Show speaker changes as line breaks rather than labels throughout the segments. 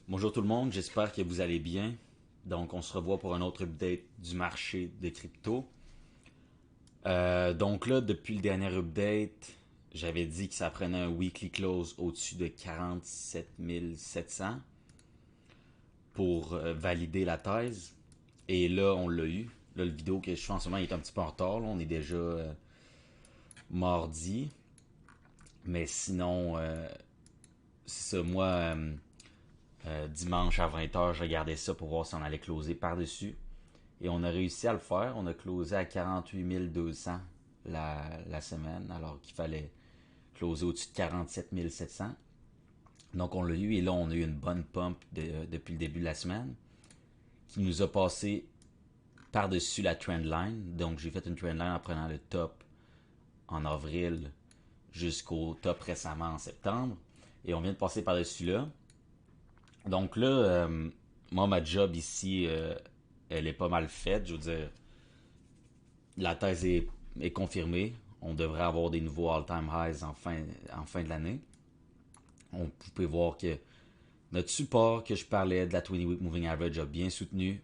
Bonjour tout le monde, j'espère que vous allez bien. Donc, on se revoit pour un autre update du marché des cryptos. Donc là, depuis le dernier update, j'avais dit que ça prenait un weekly close au-dessus de 47 700 pour valider la thèse. Et là, on l'a eu. Là, le vidéo que je fais en ce moment est un petit peu en retard. Là. On est déjà mardi. Mais sinon, c'est ça. Moi, dimanche à 20h, je regardais ça pour voir si on allait closer par-dessus. Et on a réussi à le faire. On a closé à 48 200 la semaine, alors qu'il fallait closer au-dessus de 47 700. Donc on l'a eu et là on a eu une bonne pump depuis le début de la semaine qui nous a passé par-dessus la trendline. Donc j'ai fait une trendline en prenant le top en avril jusqu'au top récemment en septembre. Et on vient de passer par-dessus là. Donc là, moi ma job ici, elle est pas mal faite. Je veux dire, la thèse est confirmée. On devrait avoir des nouveaux all-time highs en fin de l'année. On peut voir que notre support que je parlais de la 20-week moving average a bien soutenu.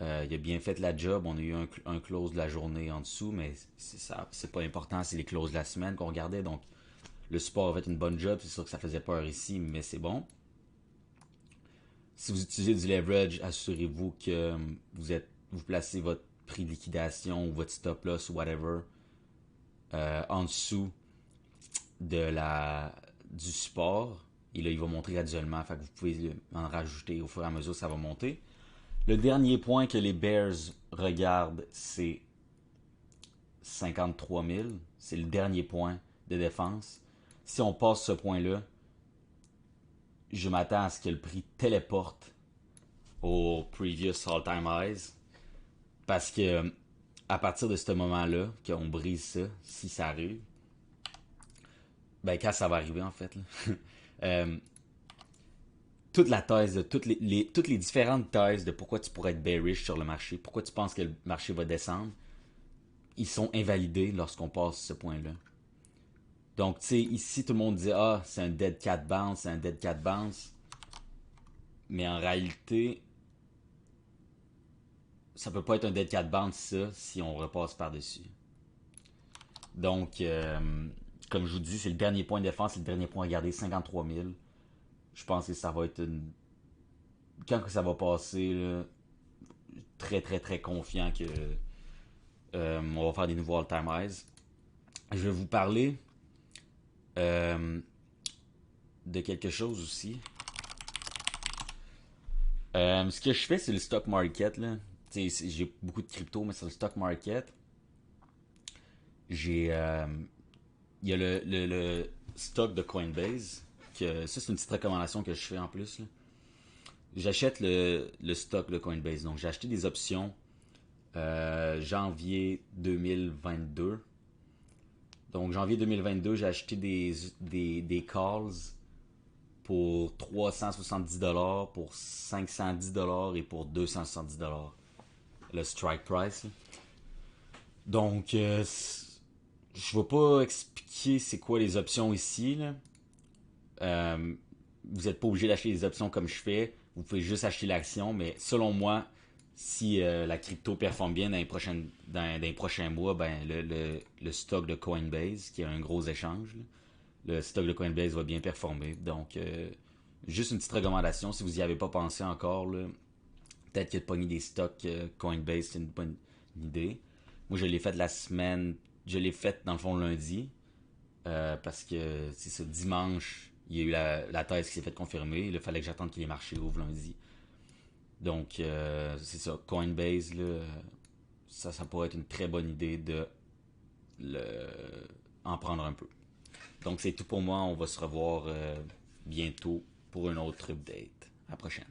Il a bien fait la job. On a eu un close de la journée en dessous, mais c'est pas important. C'est les closes de la semaine qu'on regardait. Donc, le support a fait une bonne job. C'est sûr que ça faisait peur ici, mais c'est bon. Si vous utilisez du leverage, assurez-vous que vous placez votre prix de liquidation ou votre stop loss ou whatever en dessous du support. Et là, il va monter graduellement. Fait que vous pouvez en rajouter au fur et à mesure, ça va monter. Le dernier point que les Bears regardent, c'est 53 000. C'est le dernier point de défense. Si on passe ce point-là, je m'attends à ce que le prix téléporte au previous all-time highs. Parce que à partir de ce moment-là, qu'on brise ça, si ça arrive, ben quand ça va arriver en fait, là, euh, toute la thèse, toutes les différentes thèses de pourquoi tu pourrais être bearish sur le marché, pourquoi tu penses que le marché va descendre, ils sont invalidés lorsqu'on passe ce point-là. Donc, tu sais, ici, tout le monde dit, ah, c'est un dead cat bounce, c'est un dead cat bounce. Mais en réalité, ça peut pas être un dead cat bounce, ça, si on repasse par-dessus. Donc, comme je vous dis, c'est le dernier point de défense, c'est le dernier point à garder, 53 000. Je pense que ça va être une. Quand que ça va passer, là, très très très confiant que on va faire des nouveaux all-time highs. Je vais vous parler euh, de quelque chose aussi. Ce que je fais, c'est le stock market. Là. J'ai beaucoup de crypto, mais sur le stock market, j'ai il y a le stock de Coinbase. Ça, c'est une petite recommandation que je fais en plus. Là. J'achète le stock de Coinbase. Donc, j'ai acheté des options janvier 2022. Donc, janvier 2022, j'ai acheté des calls pour 370$, pour 510$ et pour 270$. Le strike price. Donc, je ne vais pas expliquer c'est quoi les options ici. Là. Vous n'êtes pas obligé d'acheter des options comme je fais. Vous pouvez juste acheter l'action. Mais selon moi, si la crypto performe bien dans les prochains mois, ben, le stock de Coinbase, qui est un gros échange, là, le stock de Coinbase va bien performer. Donc, juste une petite recommandation. Si vous n'y avez pas pensé encore, là, peut-être que de pogner des stocks Coinbase, c'est une bonne idée. Moi, je l'ai fait la semaine. Je l'ai fait dans le fond lundi. Parce que c'est ça, dimanche, il y a eu la thèse qui s'est faite confirmer. Il fallait que j'attende que les marchés ouvrent lundi. Donc, c'est ça. Coinbase, là, ça pourrait être une très bonne idée de le, en prendre un peu. Donc, c'est tout pour moi. On va se revoir bientôt pour un autre update. À la prochaine.